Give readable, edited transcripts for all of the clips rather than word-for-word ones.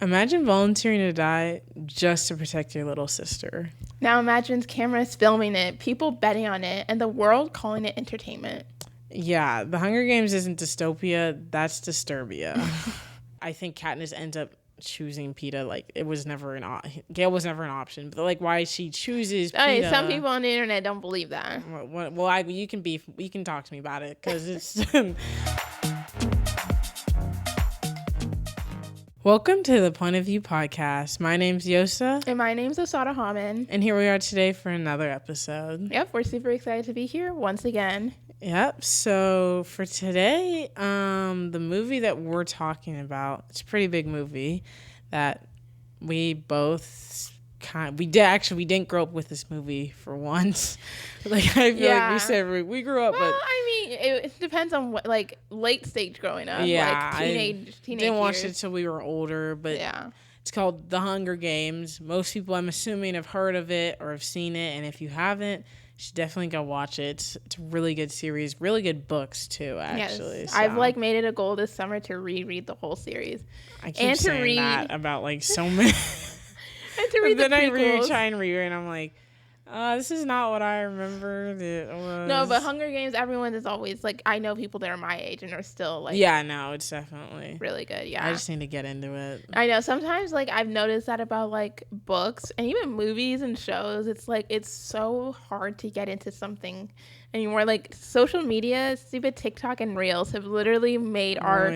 Imagine volunteering to die just to protect your little sister. Now imagine cameras filming it, people betting on it, and the world calling it entertainment. Yeah, the Hunger Games isn't dystopia, that's Disturbia. I think Katniss ends up choosing Peeta. Like, it was never Gale was never an option. But, like, why she chooses Peeta. Hey, some people on the internet don't believe that. Well, you can talk to me about it, because it's... Welcome to the Point of View podcast. My name's Yosa. And my name's Asada Haman. And here we are today for another episode. Yep, we're super excited to be here once again. Yep, so for today, the movie that we're talking about, it's a pretty big movie that we both we didn't grow up with this movie for once. Like, I feel like we said we grew up, well, but I mean, it depends on what, like, late stage growing up. Yeah, like teenage didn't watch years. it till we were older, but yeah. It's called The Hunger Games. Most people, I'm assuming, have heard of it or have seen it, and if you haven't, you should definitely go watch it. It's a really good series, really good books too, actually. Yes. So. I've made it a goal this summer to reread the whole series. I keep saying that about so many. And to read then the I prequels. try and read it, and I'm like, this is not what I remember it was. No, but Hunger Games, everyone is always like, I know people that are my age and are still like, yeah, no, it's definitely really good. Yeah, I just need to get into it. I know sometimes I've noticed that about books and even movies and shows. It's it's so hard to get into something anymore. Social media, stupid TikTok and Reels have literally made our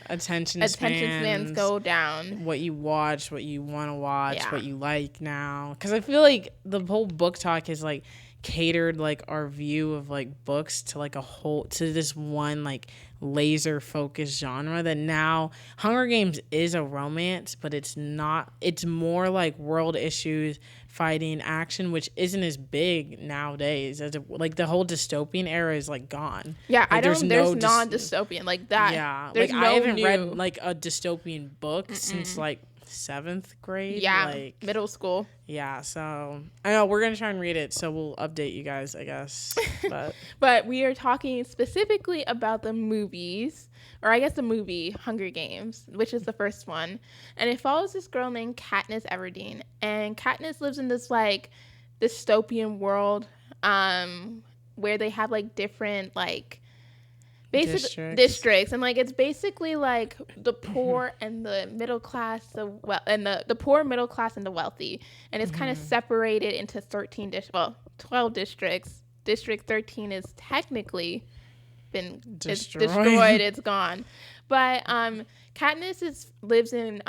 attention spans go down. What you watch, what you want to watch, what you like now. Because I feel like the whole book talk is catered our view of books to to this one laser focused genre, that now Hunger Games is a romance, but it's not. It's more world issues, fighting, action, which isn't as big nowadays as the whole dystopian era is gone. Yeah, there's non-dystopian like that. Yeah, there's I haven't read a dystopian book since 7th grade. Yeah, middle school. Yeah, so I know we're gonna try and read it, so we'll update you guys, I guess. But we are talking specifically about the movies, or I guess the movie Hunger Games, which is the first one, and it follows this girl named Katniss Everdeen, and Katniss lives in this dystopian world, where they have different districts, and it's basically the poor and the middle class, the poor, middle class, and the wealthy, and it's kind of separated into 12 districts. District 13 is technically been destroyed. It's gone, but Katniss lives in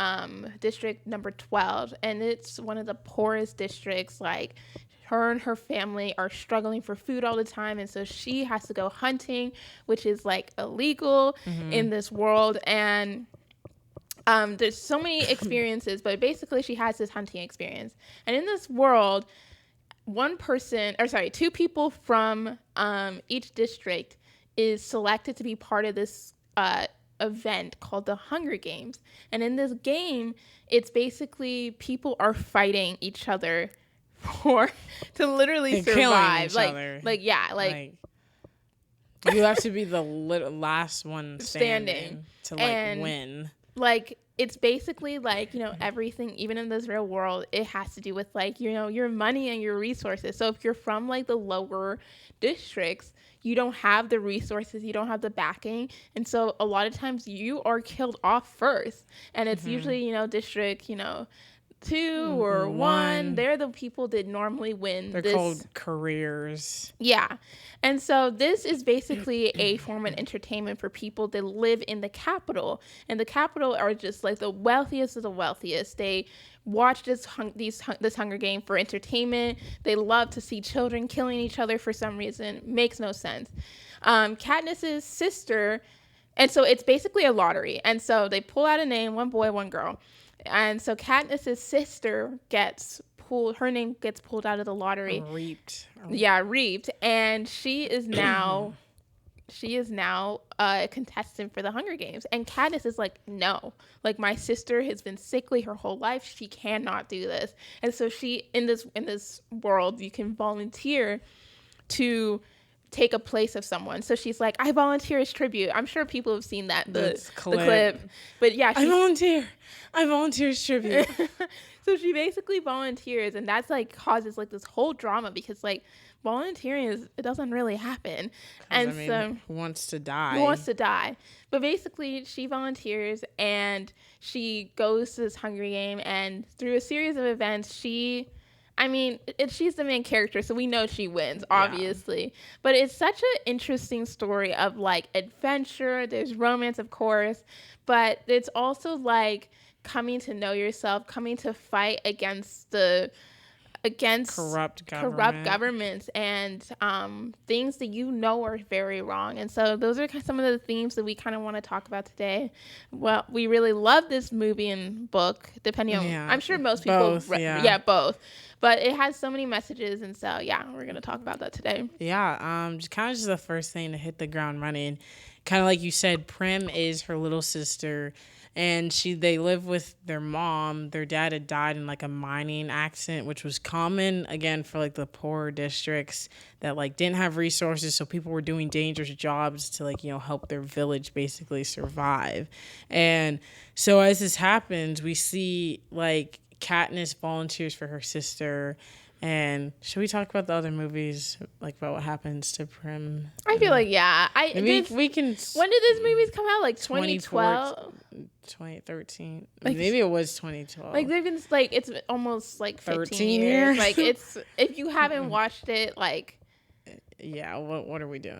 district number 12, and it's one of the poorest districts. Her and her family are struggling for food all the time, and so she has to go hunting, which is illegal in this world. And there's so many experiences, but basically she has this hunting experience. And in this world, two people from each district is selected to be part of this event called the Hunger Games. And in this game, it's basically people are fighting each other to literally survive. You have to be the last one standing to win. It's basically everything, even in this real world, it has to do with your money and your resources. So if you're from the lower districts, you don't have the resources, you don't have the backing, and so a lot of times you are killed off first. And it's usually district 2 or 1. They're the people that normally win. They're called careers. Yeah. And so this is basically a form of entertainment for people that live in the capital. And the capital are just the wealthiest of the wealthiest. They watch this Hunger Game for entertainment. They love to see children killing each other for some reason. Makes no sense. Katniss's sister, and so it's basically a lottery. And so they pull out a name, one boy, one girl. And so Katniss's sister her name gets pulled out of the lottery. Reaped. Yeah, reaped. And she is now a contestant for the Hunger Games. And Katniss is no. My sister has been sickly her whole life. She cannot do this. And so she, in this world, you can volunteer to take a place of someone. So she's like, I volunteer as tribute. I'm sure people have seen that, the clip. But yeah. I volunteer as tribute. So she basically volunteers, and that's like causes like this whole drama because like volunteering it doesn't really happen. And so who wants to die? But basically she volunteers and she goes to this Hunger Game, and through a series of events she's the main character, so we know she wins, obviously. Yeah. But it's such an interesting story of like adventure. There's romance, of course, but it's also like coming to know yourself, coming to fight against corrupt governments and things that you know are very wrong. And so those are some of the themes that we kind of want to talk about today. Well, we really love this movie and book, depending on, I'm sure most people, both. But it has so many messages, and so, we're going to talk about that today. Yeah, just the first thing to hit the ground running. Kind of like you said, Prim is her little sister, and they live with their mom. Their dad had died in like a mining accident, which was common again for like the poorer districts that like didn't have resources, so people were doing dangerous jobs to like help their village basically survive. And so as this happens, we see like Katniss volunteers for her sister. And should we talk about the other movies, like about what happens to Prim? I feel like, we can. When did these movies come out? Like 2012? 2013. Like, maybe it was 2012. Like they've been like, it's almost like 15 years. Like it's, if you haven't watched it, like. Yeah, what are we doing?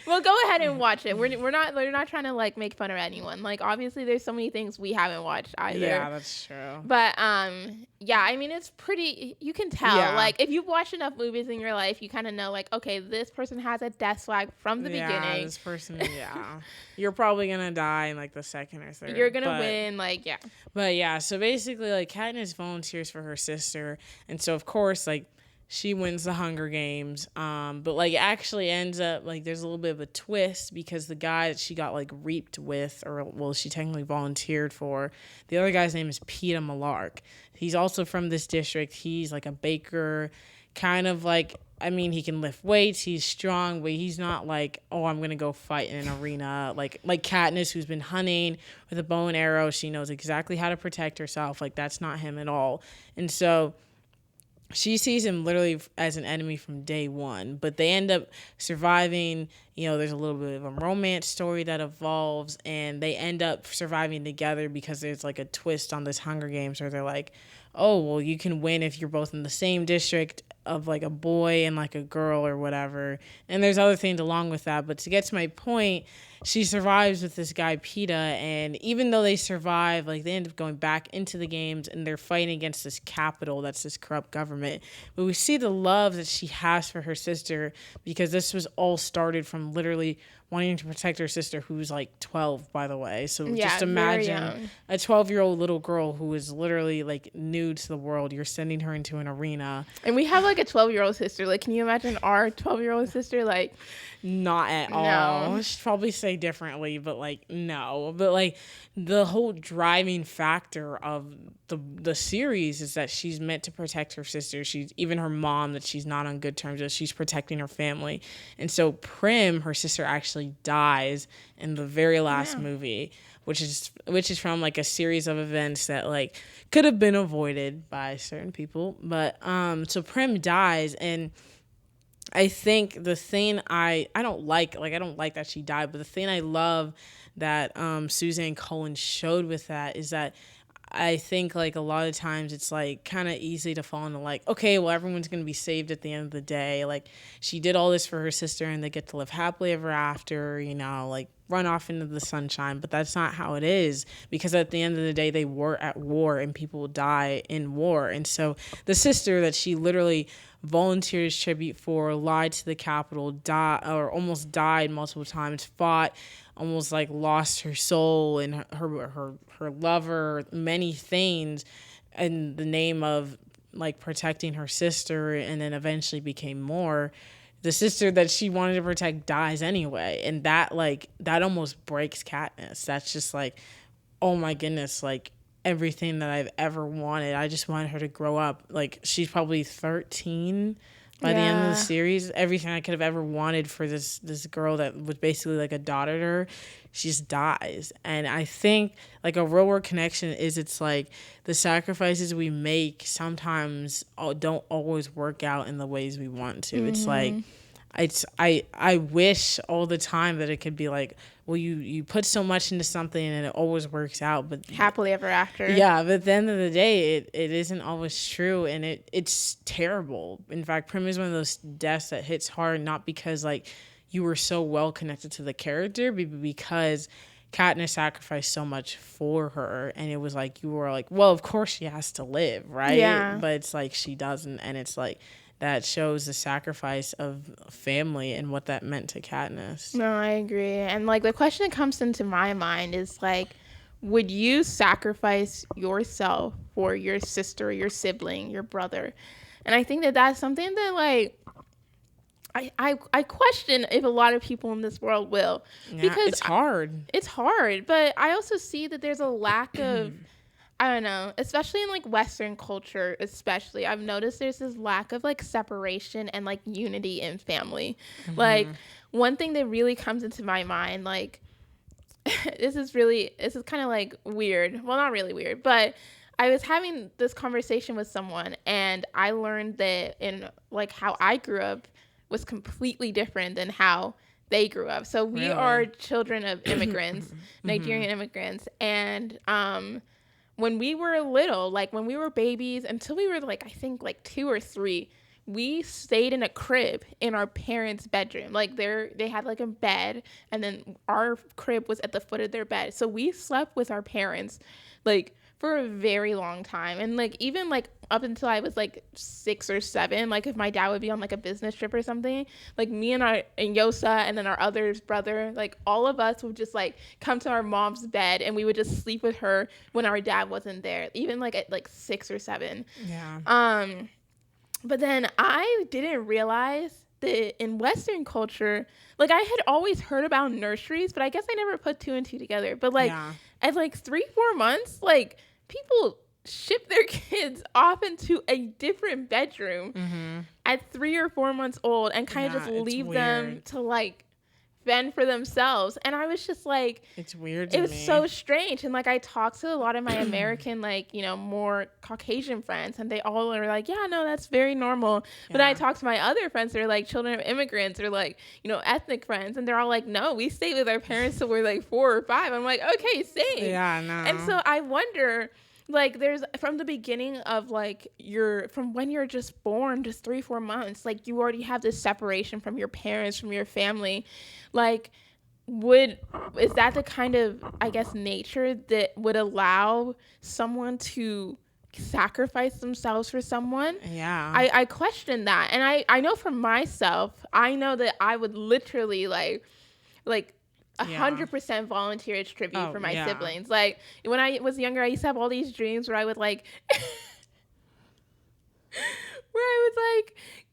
Well, go ahead and watch it. We're not trying to like make fun of anyone. Like obviously there's so many things we haven't watched either. Yeah, that's true. But it's pretty, you can tell. Yeah. Like if you've watched enough movies in your life, you kind of know like, okay, this person has a death flag from the beginning. Yeah, this person, you're probably gonna die in like the second or third. You're gonna win, like, yeah. But so basically like Katniss volunteers for her sister, and so of course like she wins the Hunger Games, but like actually ends up like there's a little bit of a twist because the guy that she got like reaped with, she technically volunteered for, the other guy's name is Peeta Malark. He's also from this district. He's like a baker, kind of like, he can lift weights, he's strong, but he's not like, I'm gonna go fight in an arena like Katniss, who's been hunting with a bow and arrow. She knows exactly how to protect herself. Like that's not him at all. And so she sees him literally as an enemy from day one, but they end up surviving. There's a little bit of a romance story that evolves, and they end up surviving together because there's like a twist on this Hunger Games where they're like, oh, well, you can win if you're both in the same district of like a boy and like a girl or whatever. And there's other things along with that. But to get to my point, she survives with this guy, Peeta. And even though they survive, like they end up going back into the games and they're fighting against this capital that's this corrupt government. But we see the love that she has for her sister, because this was all started from literally wanting to protect her sister, who's like 12, by the way. So just imagine a 12-year-old little girl who is literally like new to the world. You're sending her into an arena. And we have like a 12-year-old sister. Like, can you imagine our 12-year-old sister? Like, not at all. She'd probably say differently, but like, no. But like the whole driving factor of the series is that she's meant to protect her sister. She's even her mom that she's not on good terms with. She's protecting her family. And so Prim, her sister, actually dies in the very last movie, which is from like a series of events that like could have been avoided by certain people. But so Prim dies, and I think the thing I don't like that she died, but the thing I love that Suzanne Collins showed with that is that I think like a lot of times it's like kind of easy to fall into like, okay, well, everyone's going to be saved at the end of the day. Like she did all this for her sister and they get to live happily ever after, like run off into the sunshine. But that's not how it is, because at the end of the day, they were at war and people die in war. And so the sister that she literally volunteered as tribute for, lied to the Capitol, almost died multiple times, fought, almost like lost her soul and her lover, many things in the name of like protecting her sister, and then eventually became more. The sister that she wanted to protect dies anyway, and that almost breaks Katniss. That's just like, oh my goodness, like everything that I've ever wanted. I just wanted her to grow up. Like she's probably 13 by the end of the series. Everything I could have ever wanted for this girl that was basically like a daughter to her, she just dies. And I think like a real world connection is, it's like the sacrifices we make sometimes don't always work out in the ways we want to. Mm-hmm. It's like I wish all the time that it could be like, well, you put so much into something and it always works out, but happily ever after. Yeah, but at the end of the day, it isn't always true, and it's terrible. In fact, Prim is one of those deaths that hits hard, not because like you were so well connected to the character, but because Katniss sacrificed so much for her, and it was like you were like, well, of course she has to live, right? Yeah. But it's like she doesn't, and it's like that shows the sacrifice of family and what that meant to Katniss. No, I agree. And like the question that comes into my mind is like, would you sacrifice yourself for your sister, your sibling, your brother? And I think that that's something that like I question if a lot of people in this world will. Yeah, because it's hard. It's hard, but I also see that there's a lack of I don't know, especially in like Western culture, especially I've noticed there's this lack of like separation and like unity in family. Mm-hmm. Like one thing that really comes into my mind, like this is kind of like weird. Well, not really weird, but I was having this conversation with someone and I learned that in like how I grew up was completely different than how they grew up. So we are children of immigrants, Nigerian immigrants, and when we were little, like when we were babies, until we were like, I think like 2 or 3, we stayed in a crib in our parents' bedroom. Like they had like a bed, and then our crib was at the foot of their bed. So we slept with our parents like for a very long time. And like even like up until I was like 6 or 7, like if my dad would be on like a business trip or something, like me and Yosa and then our other brother, like all of us would just like come to our mom's bed and we would just sleep with her when our dad wasn't there, even like at like 6 or 7. Yeah. But then I didn't realize that in Western culture, like I had always heard about nurseries, but I guess I never put 2 and 2 together. But like at like 3-4 months, like people ship their kids off into a different bedroom at 3 or 4 months old and kind of just leave them to like fend for themselves. And I was just like, it's weird. It was so strange. And like I talked to a lot of my American, like, you know, more Caucasian friends, and they all are like, yeah, no, that's very normal. But I talked to my other friends that are like children of immigrants or like, you know, ethnic friends, and they're all like, no, we stayed with our parents till we're like 4 or 5. I'm like, okay, same. Yeah, no. And so I wonder, like, there's from the beginning of like from when you're just born, just 3-4 months, like you already have this separation from your parents, from your family. Like, is that the kind of, I guess, nature that would allow someone to sacrifice themselves for someone? Yeah. I question that. And I know for myself, I know that I would literally like 100% volunteer as tribute for my siblings. Like when I was younger, I used to have all these dreams where I would like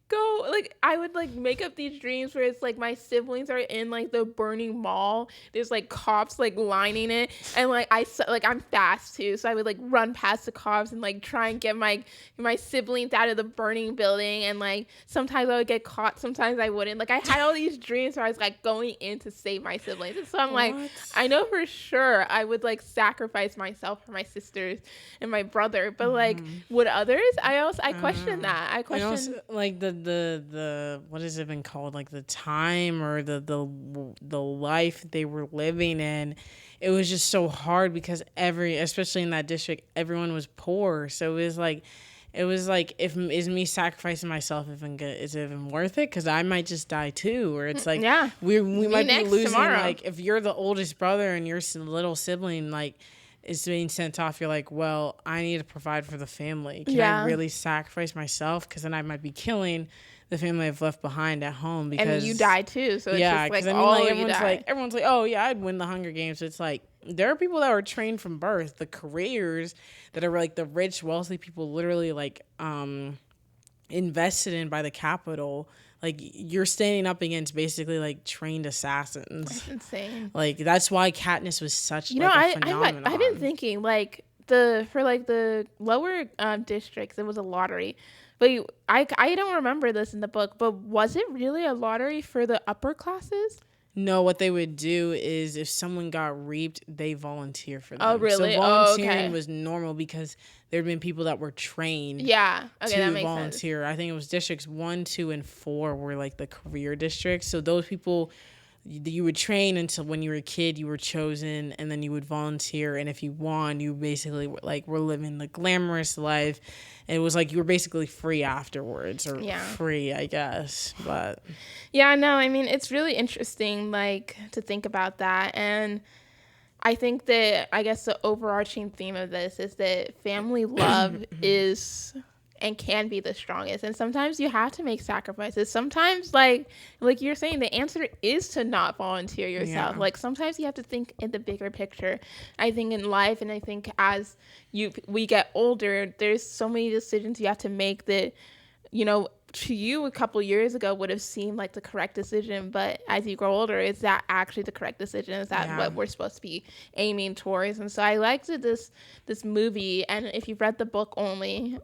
go, like I would like make up these dreams where it's like my siblings are in like the burning mall. There's like cops like lining it, and like I'm fast too, so I would like run past the cops and like try and get my siblings out of the burning building. And like sometimes I would get caught, sometimes I wouldn't. Like I had all these dreams where I was like going in to save my siblings, and so I'm like, I know for sure I would like sacrifice myself for my sisters and my brother, but like would others? I question that. I question also, like the what has it been called, like the time or the life they were living in. It was just so hard because especially in that district, everyone was poor. So it was like if is me sacrificing myself is it even worth it? Because I might just die too. Or it's like we might be losing tomorrow. Like if you're the oldest brother and your little sibling like is being sent off, you're like, well, I need to provide for the family. Can I really sacrifice myself? Because then I might be killing the family I've left behind at home. Because and you die too. So it's just like, everyone's like, oh yeah, I'd win the Hunger Games. So it's like there are people that were trained from birth. The careers that are like the rich, wealthy people, literally like invested in by the capital. Like you're standing up against basically like trained assassins. That's insane. Like that's why Katniss was such a phenomenon. I've been thinking like for the lower districts, it was a lottery, But I don't remember this in the book, but was it really a lottery for the upper classes? No, what they would do is if someone got reaped, they volunteer for them. Oh, really? So volunteering okay. was normal because there had been people that were trained Yeah. Okay, that to makes volunteer. sense. I think it was districts 1, 2, and 4 were like the career districts. So those people, you would train until when you were a kid, you were chosen, and then you would volunteer. And if you won, you basically were living the glamorous life. And it was like you were basically free afterwards, or free, I guess. But yeah, no, I mean, it's really interesting, like, to think about that. And I think that, I guess, the overarching theme of this is that family love is and can be the strongest. And sometimes you have to make sacrifices. Sometimes, like you're saying, the answer is to not volunteer yourself. Like, sometimes you have to think in the bigger picture. I think in life, and I think as we get older, there's so many decisions you have to make that, to you a couple years ago would have seemed like the correct decision, but as you grow older, is that actually the correct decision? Is that what we're supposed to be aiming towards? And so I liked this movie, and if you've read the book only,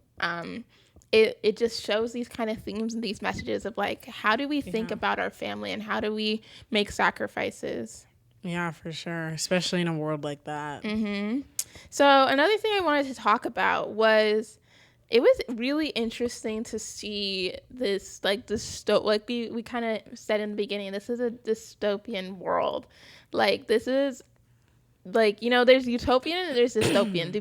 it just shows these kind of themes and these messages of like, how do we think about our family and how do we make sacrifices? Yeah, for sure, especially in a world like that. So another thing I wanted to talk about was, it was really interesting to see this, like, we kind of said in the beginning, this is a dystopian world. Like, this is, like, there's utopian and there's dystopian. Do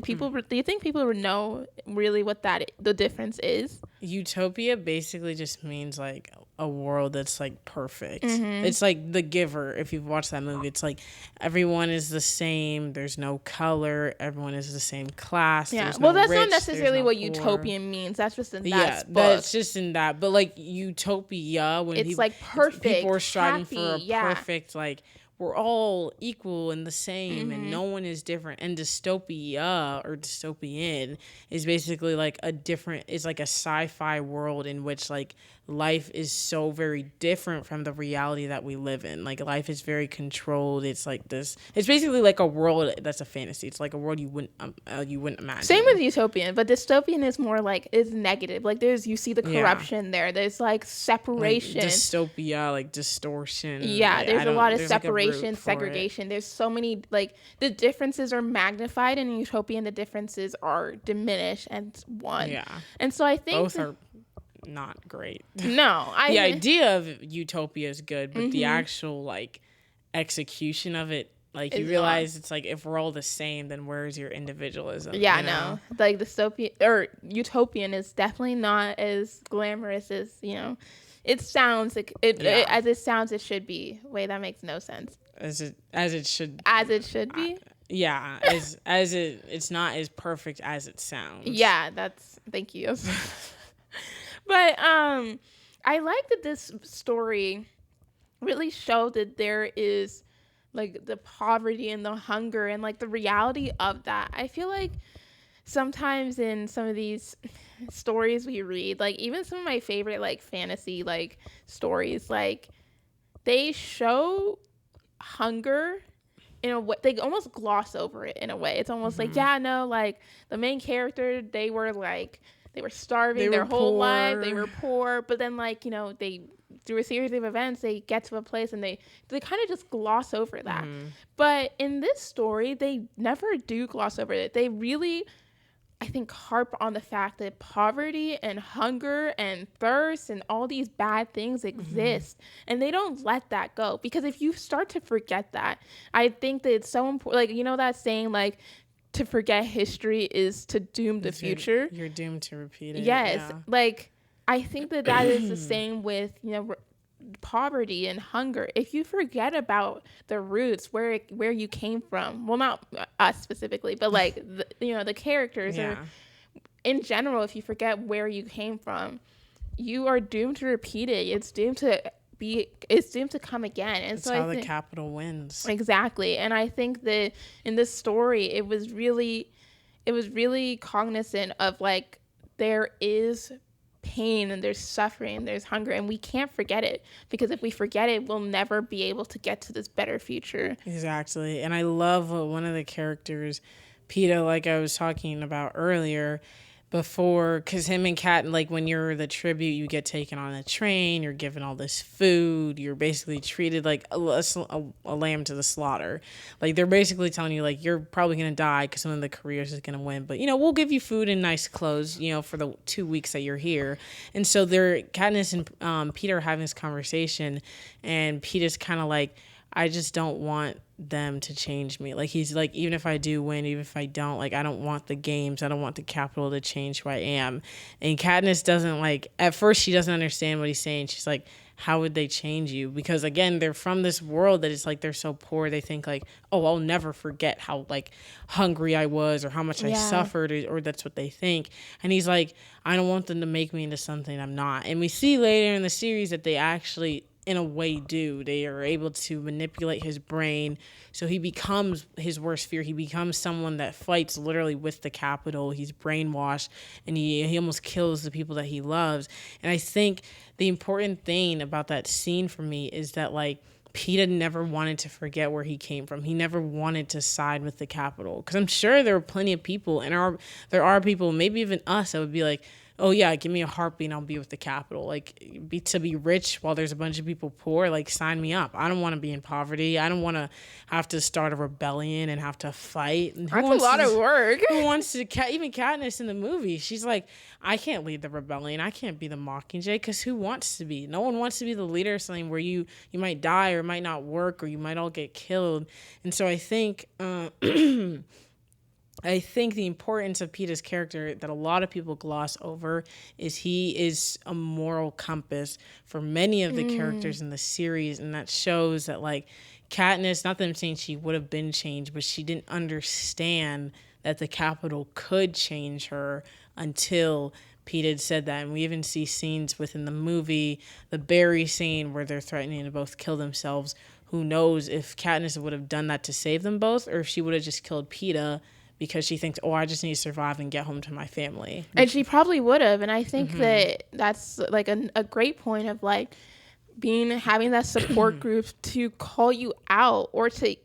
you think people would know really what the difference is? Utopia basically just means, like, a world that's, like, perfect. It's like The Giver. If you've watched that movie, it's like everyone is the same. There's no color. Everyone is the same class. Yeah. There's Well, no that's rich, not necessarily what poor. utopian means. That's just in that book. That's just in that. But, like, utopia, when it's like perfect. People are striving happy, for a perfect, like, we're all equal and the same, and no one is different. And dystopia or dystopian is basically like it's like a sci-fi world in which, like, life is so very different from the reality that we live in. Like, life is very controlled. It's like this. It's basically like a world that's a fantasy. It's like a world you wouldn't imagine. Same with utopian, but dystopian is more like, is negative. Like, you see the corruption there. There's like separation. Like dystopia, like distortion. Yeah, like, there's a lot of separation, like segregation. There's so many, like, the differences are magnified, and in utopian the differences are diminished and one. Yeah, and so I think both are not great. No, the idea of utopia is good, but the actual, like, execution of it, like, you realize it's like, if we're all the same, then where's your individualism? Yeah, no, like, dystopian or utopian is definitely not as glamorous as it sounds like as it sounds it should be. Wait, that makes no sense. As it should be. Yeah, it's not as perfect as it sounds. Yeah, thank you. But I like that this story really showed that there is, like, the poverty and the hunger and, like, the reality of that. I feel like sometimes in some of these stories we read, like, even some of my favorite, like, fantasy, like, stories, like, they show hunger in a way, they almost gloss over it in a way. It's almost like, like, the main character, they were starving their whole life. They were poor. But then, like, they, through a series of events, they get to a place and they kind of just gloss over that. But in this story, they never do gloss over it. They really, I think, harp on the fact that poverty and hunger and thirst and all these bad things exist. And they don't let that go. Because if you start to forget that, I think that it's so important. Like, that saying, like, to forget history is to doom the future. You're doomed to repeat it. Yes. Yeah. Like, I think that is the same with, poverty and hunger. If you forget about the roots, where you came from, well, not us specifically, but, like, the characters, or in general, if you forget where you came from, you are doomed to repeat it. It's doomed to come again. And that's how the capital wins. Exactly. And I think that in this story, it was really cognizant of, like, there is pain and there's suffering, there's hunger, and we can't forget it, because if we forget it, we'll never be able to get to this better future. Exactly. And I love one of the characters, Peeta, like I was talking about earlier, before, because him and Kat, like when you're the tribute, you get taken on a train, you're given all this food, you're basically treated like a lamb to the slaughter. Like they're basically telling you like you're probably gonna die because one of the careers is gonna win, but we'll give you food and nice clothes, for the 2 weeks that you're here. And so Katniss and Peeta are having this conversation, and Peeta's kind of like, I just don't want them to change me. Like he's like, even if I do win, even if I don't, like I don't want the games, I don't want the capital to change who I am. And Katniss doesn't like, at first she doesn't understand what he's saying. She's like, how would they change you? Because again, they're from this world that it's like they're so poor. They think like, oh, I'll never forget how like hungry I was or how much I suffered, or that's what they think. And he's like, I don't want them to make me into something I'm not. And we see later in the series that they actually, in a way, do. They are able to manipulate his brain, so he becomes his worst fear. He becomes someone that fights literally with the capital. He's brainwashed, and he almost kills the people that he loves. And I think the important thing about that scene for me is that like Peeta never wanted to forget where he came from. He never wanted to side with the capital, because I'm sure there are plenty of people, and there are people, maybe even us, that would be like, oh yeah, give me a heartbeat and I'll be with the capital. Like to be rich while there's a bunch of people poor, like sign me up. I don't want to be in poverty. I don't want to have to start a rebellion and have to fight. And that's a lot of work. Who wants to, even Katniss in the movie, she's like, I can't lead the rebellion. I can't be the Mockingjay, because who wants to be? No one wants to be the leader of something where you might die or it might not work or you might all get killed. And so I think... I think the importance of Peeta's character that a lot of people gloss over is he is a moral compass for many of the characters in the series, and that shows that like Katniss, not that I'm saying she would have been changed, but she didn't understand that the capital could change her until Peeta said that. And we even see scenes within the movie, the Barry scene where they're threatening to both kill themselves. Who knows if Katniss would have done that to save them both, or if she would have just killed Peeta because she thinks, oh, I just need to survive and get home to my family. And she probably would have. And I think that that's like a great point of like having that support group to call you out, or to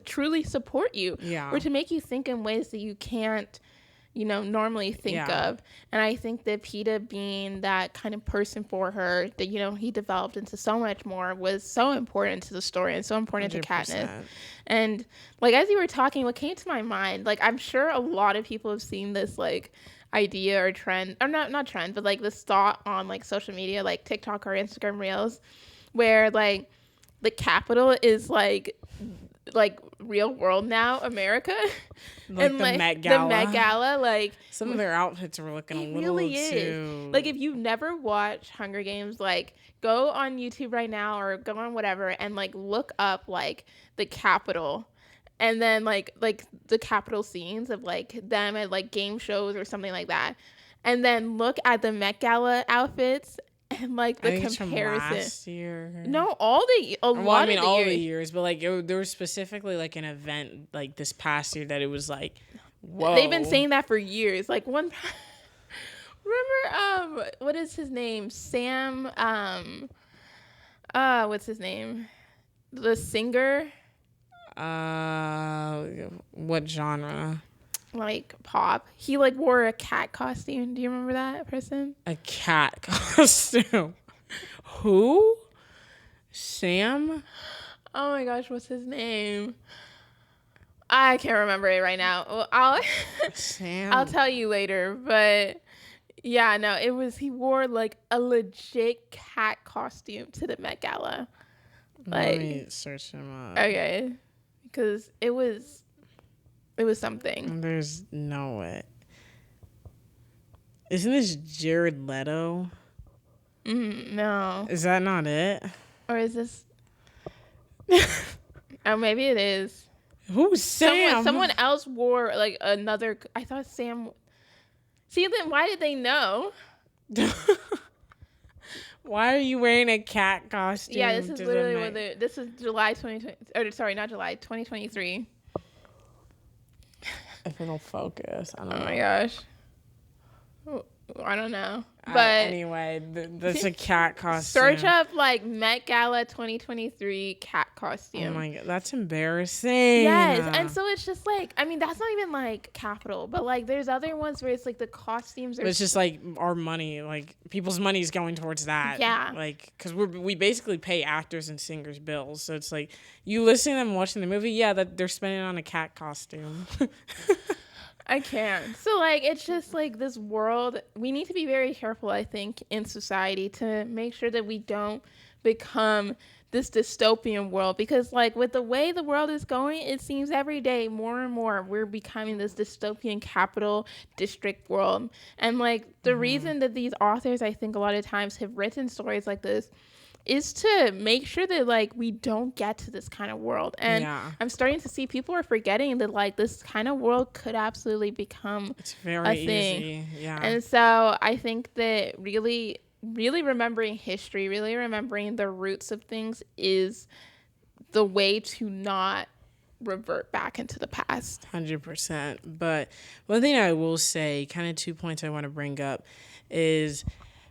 truly support you, or to make you think in ways that you can't, normally think of. And I think that Peeta being that kind of person for her that, he developed into so much more was so important to the story and so important 100%. To Katniss. And like, as you were talking, what came to my mind, like, I'm sure a lot of people have seen this like idea or trend, or not trend, but like this thought on like social media, like TikTok or Instagram Reels, where like the capital is like real world now America. Like and the like Met Gala. The Met Gala, like some of their outfits are looking a little really too. Like if you've never watched Hunger Games, like go on YouTube right now or go on whatever and like look up like the Capitol, and then like the Capitol scenes of like them at like game shows or something like that, and then look at the Met Gala outfits. And like the comparison. From last year. No, all the years, but like there was specifically like an event like this past year that it was like, whoa. They've been saying that for years. Like remember what is his name? Sam what's his name? The singer. What genre? Like pop. He like wore a cat costume. Do you remember that person? A cat costume. Who? Sam? Oh my gosh, what's his name? I can't remember it right now. Well, I'll tell you later. But yeah, no, he wore like a legit cat costume to the Met Gala. Like, let me search him up. Okay. Because it was something. There's no way. Isn't this Jared Leto? No. Is that not it? Or is this? Oh, maybe it is. Who's Sam? Someone else wore like another. I thought Sam. See, then why did they know? Why are you wearing a cat costume? Yeah, this is literally this is July 2020. Or sorry, not July, 2023. If it'll focus, I don't know. Oh my gosh. I don't know. But anyway, that's a cat costume. Search up like Met Gala 2023 cat costume. Oh my god, that's embarrassing. Yes, and so it's just like, I mean, that's not even like capital, but like there's other ones where it's like the costumes are. It's just like our money, like people's money is going towards that. Yeah. Like, because we basically pay actors and singers bills, so it's like you listening to them watching the movie, yeah, that they're spending on a cat costume. I can't. So, like, it's just, like, this world. We need to be very careful, I think, in society to make sure that we don't become this dystopian world. Because, like, with the way the world is going, it seems every day more and more we're becoming this dystopian capital district world. And, like, the reason that these authors, I think, a lot of times have written stories like this is to make sure that like we don't get to this kind of world. And I'm starting to see people are forgetting that like this kind of world could absolutely become a thing. Easy. Yeah. And so I think that really remembering history, really remembering the roots of things is the way to not revert back into the past. 100%. But one thing I will say, kind of 2 points I want to bring up, is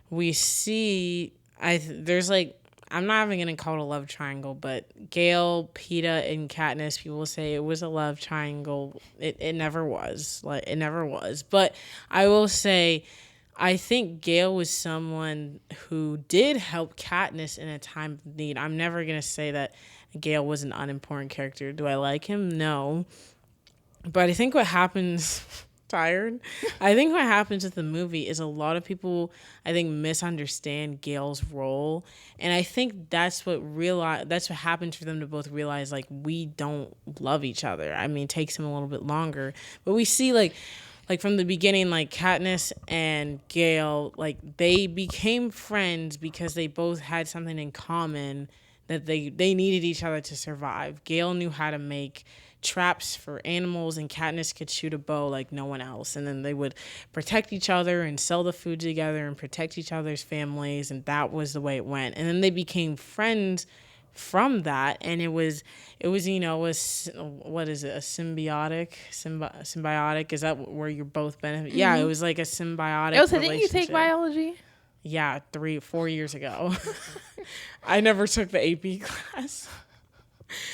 we see there's like, I'm not even going to call it a love triangle, but Gale, Peeta, and Katniss, people say it was a love triangle. It never was. Like, it never was. But I will say, I think Gale was someone who did help Katniss in a time of need. I'm never going to say that Gale was an unimportant character. Do I like him? No. But I think what happens... tired. I think what happens with the movie is a lot of people, I think, misunderstand Gale's role, and I think that's what happens for them to both realize like we don't love each other. I mean, it takes them a little bit longer, but we see like from the beginning, like Katniss and Gale, like they became friends because they both had something in common, that they needed each other to survive. Gale knew how to make traps for animals, and Katniss could shoot a bow like no one else, and then they would protect each other and sell the food together and protect each other's families, and that was the way it went. And then they became friends from that, and it was you know, what is it, a symbiotic is that where you're both benefit? Mm-hmm. Yeah, it was like a symbiotic relationship. Didn't you take biology? Yeah, 4 years ago. I never took the AP class.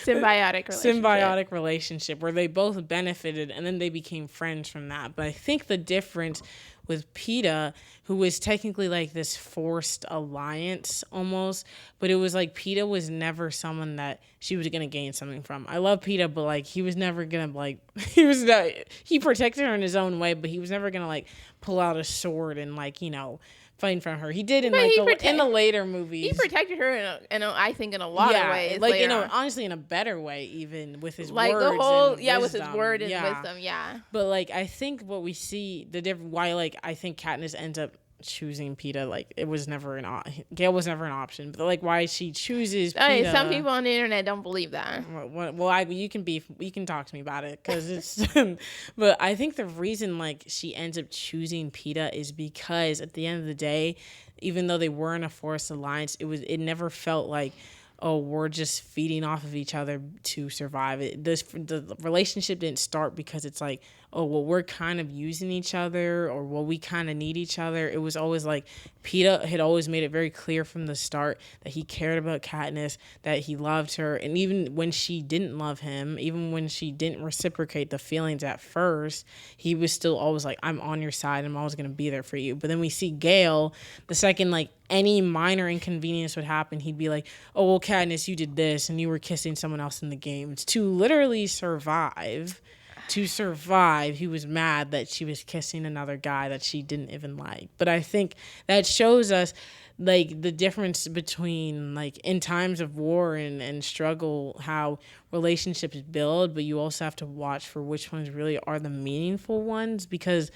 Symbiotic relationship where they both benefited, and then they became friends from that. But I think the difference with Peeta, who was technically like this forced alliance almost, but it was like Peeta was never someone that she was gonna gain something from. I love Peeta, but like he was never gonna like he protected her in his own way, but he was never gonna like pull out a sword and like, you know, fighting from her. He did in in the later movies. He protected her I think in a lot of ways. Like, you know, honestly in a better way, even with his like words. Like the whole with his word and wisdom, But like I think what we see the different why like I think Katniss ends up choosing Peeta, like it was never Gale was never an option, but like why she chooses Peeta. Some people on the internet don't believe that. Well, you can talk to me about it because it's but I think the reason like she ends up choosing Peeta is because at the end of the day, even though they were in a forced alliance, it never felt like, oh, we're just feeding off of each other to survive. The relationship didn't start because it's like, oh, well, we're kind of using each other, or well, we kind of need each other. It was always like Peeta had always made it very clear from the start that he cared about Katniss, that he loved her. And even when she didn't love him, even when she didn't reciprocate the feelings at first, he was still always like, I'm on your side. I'm always going to be there for you. But then we see Gale, the second like any minor inconvenience would happen, he'd be like, oh, well, Katniss, you did this and you were kissing someone else in the game. It's to literally survive. He was mad that she was kissing another guy that she didn't even like. But I think that shows us like the difference between like in times of war and struggle, how relationships build, but you also have to watch for which ones really are the meaningful ones, because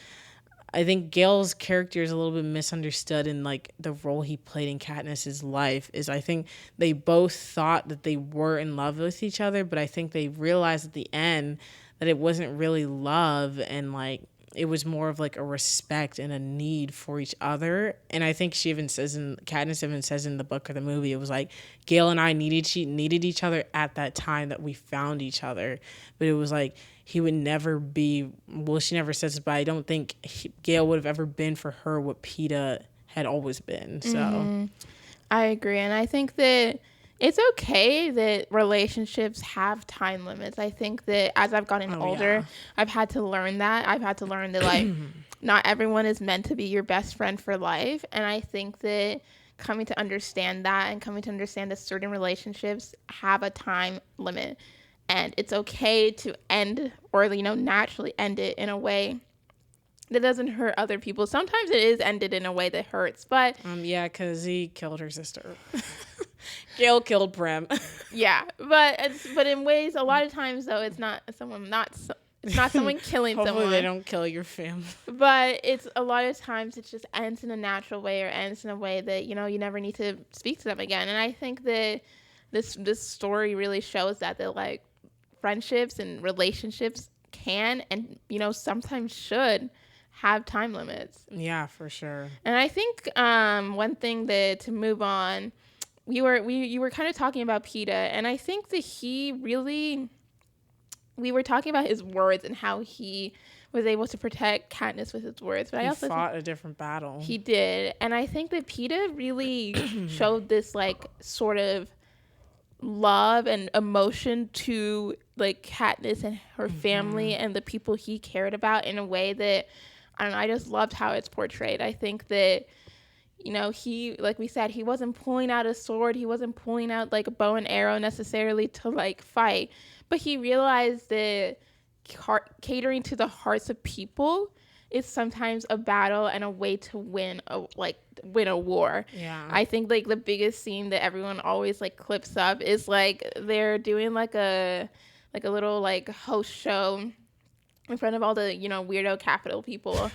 I think Gale's character is a little bit misunderstood in like the role he played in Katniss's life. Is I think they both thought that they were in love with each other, but I think they realized at the end that it wasn't really love, and like it was more of like a respect and a need for each other. And I think Katniss even says in the book or the movie, it was like Gale and I needed each other at that time that we found each other. But it was like he would never be, well, she never says it, but I don't think Gale would have ever been for her what Peeta had always been. So I agree. And I think that it's okay that relationships have time limits. I think that as I've gotten older, I've had to learn that. I've had to learn that, like, not everyone is meant to be your best friend for life. And I think that coming to understand that and coming to understand that certain relationships have a time limit. And it's okay to end or, naturally end it in a way that doesn't hurt other people. Sometimes it is ended in a way that hurts, but yeah, because he killed her sister. Gale killed Prim. Yeah, but in ways, a lot of times though, it's not someone killing Hopefully someone. they don't kill your family. But it's a lot of times it just ends in a natural way or ends in a way that you never need to speak to them again. And I think that this story really shows that like friendships and relationships can and sometimes should have time limits. Yeah, for sure. And I think one thing that to move on, you were kind of talking about Peeta, and I think that we were talking about his words and how he was able to protect Katniss with his words. But he I also fought a different battle. He did, and I think that Peeta really showed this like sort of love and emotion to like Katniss and her family and the people he cared about in a way that I don't know. I just loved how it's portrayed. I think that he, like we said, he wasn't pulling out a sword. He wasn't pulling out like a bow and arrow necessarily to like fight, but he realized that catering to the hearts of people is sometimes a battle and a way to win a war. Yeah. I think like the biggest scene that everyone always like clips up is like they're doing like a little like host show in front of all the weirdo Capitol people.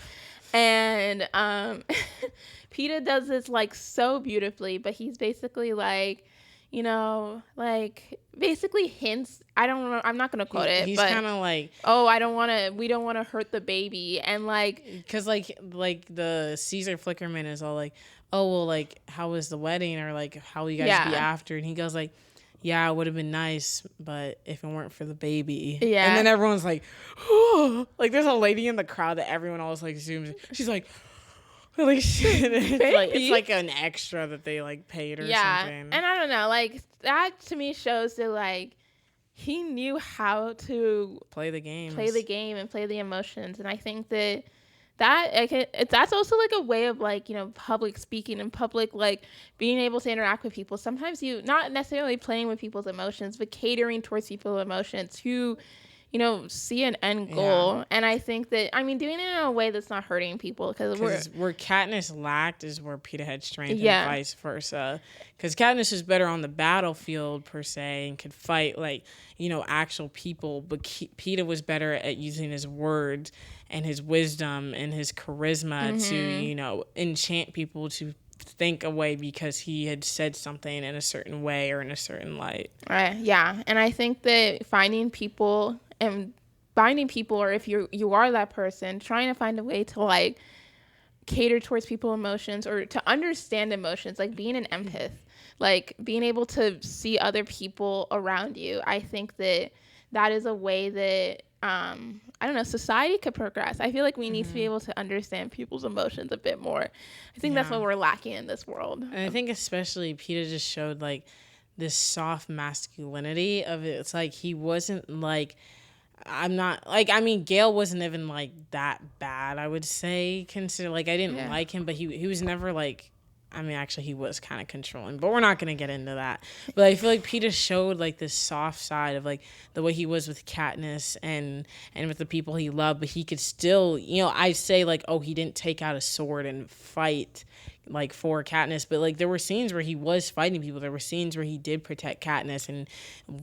And Peeta does this like so beautifully, but he's basically like basically hints. I don't know. I'm not gonna quote it. He's but kind of like, oh, we don't want to hurt the baby, and like, because like the Caesar Flickerman is all like, oh well, like how was the wedding, or like how will you guys be after, and he goes like, yeah, it would have been nice, but if it weren't for the baby. Yeah. And then everyone's like, oh. Like there's a lady in the crowd that everyone always like zooms in. She's like, holy shit. It's like an extra that they like paid or something. Yeah. And I don't know, like that to me shows that like he knew how to play the game and play the emotions. And I think that's also like a way of like public speaking and public like being able to interact with people. Sometimes you not necessarily playing with people's emotions, but catering towards people's emotions to see an end goal. And I think that doing it in a way that's not hurting people, because where Katniss lacked is where Peeta had strength, and vice versa. Because Katniss was better on the battlefield per se and could fight like actual people, but Peeta was better at using his words and his wisdom and his charisma to enchant people to think away because he had said something in a certain way or in a certain light. Right. Yeah. And I think that finding people and binding people, or if you are that person, trying to find a way to like cater towards people's emotions or to understand emotions, like being an empath, like being able to see other people around you. I think that is a way that I don't know, society could progress. I feel like we need to be able to understand people's emotions a bit more. I think that's what we're lacking in this world. And I think especially Peeta just showed like this soft masculinity of it. It's like he wasn't like, Gale wasn't even like that bad, I would say, consider like I didn't like him, but he was never like, actually he was kind of controlling, but we're not going to get into that. But I feel like Peeta showed like this soft side of like the way he was with Katniss and with the people he loved, but he could still, I say like, oh, he didn't take out a sword and fight like for Katniss, but like there were scenes where he was fighting people. There were scenes where he did protect Katniss, and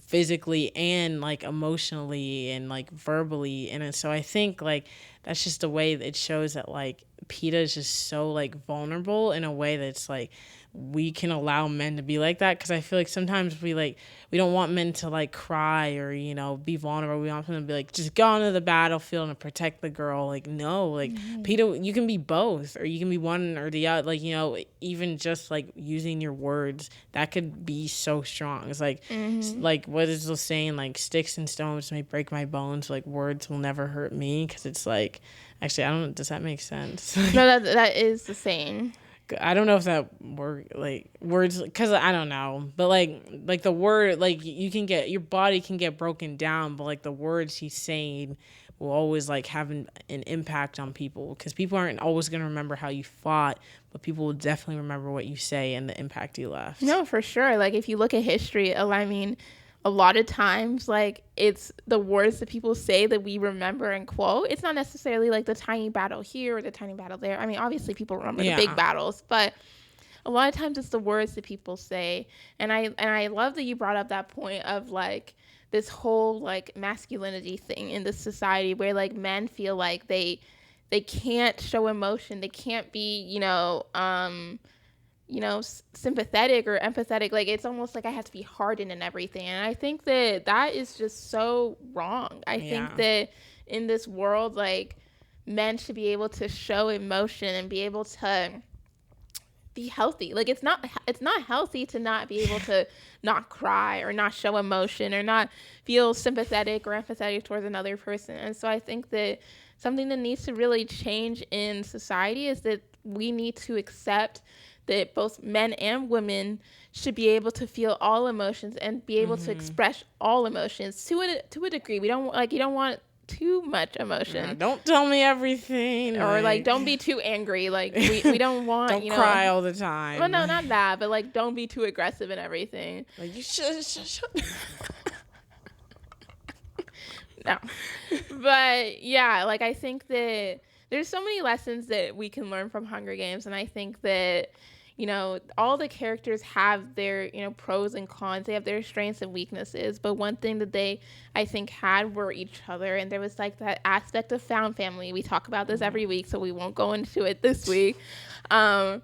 physically and like emotionally and like verbally. And so I think like that's just a way that it shows that like Peeta is just so like vulnerable in a way that's like we can allow men to be like that, because I feel like sometimes we don't want men to like cry or, you know, be vulnerable. We want them to be like, just go onto the battlefield and protect the girl. Like, no, like Peeta, you can be both, or you can be one or the other. Like, you know, even just like using your words, that could be so strong. It's like like what is the saying, like sticks and stones may break my bones, like words will never hurt me. Because it's like, actually, I don't know, does that make sense? No, that is the saying. I don't know if that word, like words, because I don't know, but like the word, like you can get, your body can get broken down, but like the words he's saying will always like have an impact on people, because people aren't always going to remember how you fought, but people will definitely remember what you say and the impact you left. No, for sure. Like if you look at history, I mean, a lot of times, like, it's the words that people say that we remember and quote. It's not necessarily like the tiny battle here or the tiny battle there. I mean, obviously people remember the big battles, but a lot of times it's the words that people say. And I love that you brought up that point of like this whole like masculinity thing in this society, where like men feel like they can't show emotion, they can't be, sympathetic or empathetic. Like it's almost like I have to be hardened and everything. And I think that is just so wrong. I think that in this world, like, men should be able to show emotion and be able to be healthy. Like it's not healthy to not be able to not cry or not show emotion or not feel sympathetic or empathetic towards another person. And so I think that something that needs to really change in society is that we need to accept that both men and women should be able to feel all emotions and be able to express all emotions to a degree. You don't want too much emotion. Yeah, don't tell me everything. Or like don't be too angry. Like we don't want don't cry all the time. Well, no, not that, but like don't be too aggressive and everything. Like you should. No. But yeah, like I think that there's so many lessons that we can learn from Hunger Games, and I think that, you know, all the characters have their, you know, pros and cons. They have their strengths and weaknesses. But one thing that they, I think, had were each other. And there was like that aspect of found family. We talk about this every week, so we won't go into it this week. But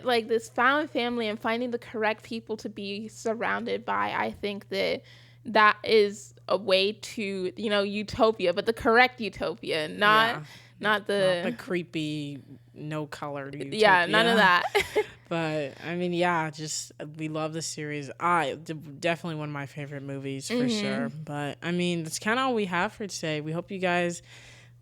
like this found family and finding the correct people to be surrounded by, I think that is a way to, you know, utopia, but the correct utopia, not the creepy, no colored utopia. Yeah, none of that. But I mean, yeah, just we love the series. Definitely one of my favorite movies for sure. But I mean, that's kind of all we have for today. We hope you guys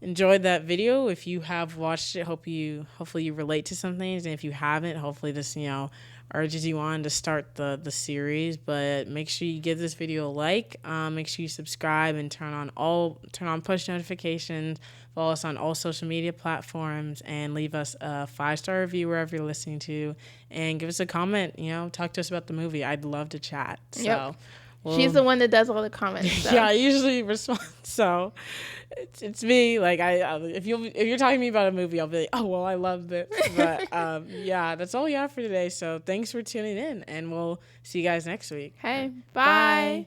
enjoyed that video. If you have watched it, hopefully you relate to some things, and if you haven't, hopefully this, you know, urges you on to start the series. But make sure you give this video a like. Make sure you subscribe and turn on push notifications. Follow us on all social media platforms, and leave us a 5-star review wherever you're listening to, and give us a comment. You know, talk to us about the movie. I'd love to chat. So she's the one that does all the comments. So. Yeah, I usually respond. So it's me. Like if you're talking to me about a movie, I'll be like, oh well, I love this. But yeah, that's all we have for today. So thanks for tuning in, and we'll see you guys next week. Hey, bye.